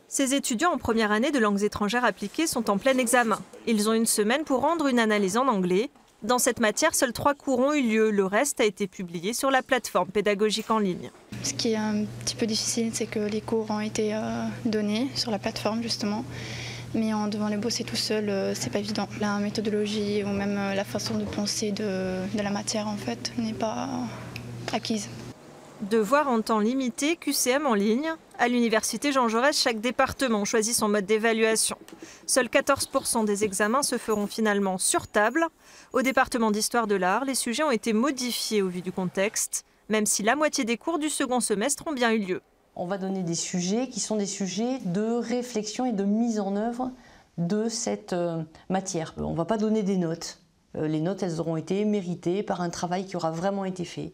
Ces étudiants en première année de langues étrangères appliquées sont en plein examen. Ils ont une semaine pour rendre une analyse en anglais. Dans cette matière, seuls 3 cours ont eu lieu. Le reste a été publié sur la plateforme pédagogique en ligne. Ce qui est un petit peu difficile, c'est que les cours ont été donnés sur la plateforme justement. Mais en devant les bosser tout seul, c'est pas évident. La méthodologie ou même la façon de penser de la matière en fait n'est pas acquise. Devoir en temps limité, QCM en ligne. À l'université Jean Jaurès, chaque département choisit son mode d'évaluation. Seuls 14% des examens se feront finalement sur table. Au département d'histoire de l'art, les sujets ont été modifiés au vu du contexte, même si la moitié des cours du second semestre ont bien eu lieu. On va donner des sujets qui sont des sujets de réflexion et de mise en œuvre de cette matière. On ne va pas donner des notes. Les notes, elles auront été méritées par un travail qui aura vraiment été fait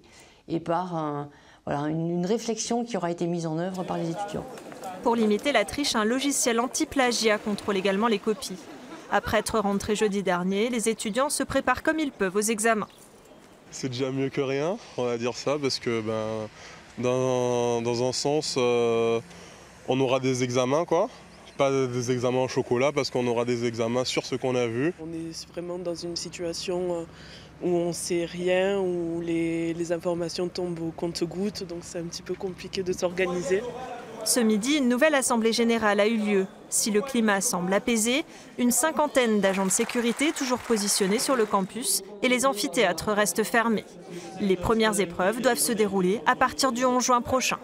et par une réflexion qui aura été mise en œuvre par les étudiants. Pour limiter la triche, un logiciel anti-plagiat contrôle également les copies. Après être rentrés jeudi dernier, les étudiants se préparent comme ils peuvent aux examens. C'est déjà mieux que rien, on va dire ça, parce que dans un sens, on aura des examens, quoi. Pas des examens au chocolat, parce qu'on aura des examens sur ce qu'on a vu. On est vraiment dans une situation où on ne sait rien, où les informations tombent au compte-gouttes, donc c'est un petit peu compliqué de s'organiser. Ce midi, une nouvelle assemblée générale a eu lieu. Si le climat semble apaisé, une 50aine d'agents de sécurité toujours positionnés sur le campus et les amphithéâtres restent fermés. Les premières épreuves doivent se dérouler à partir du 11 juin prochain.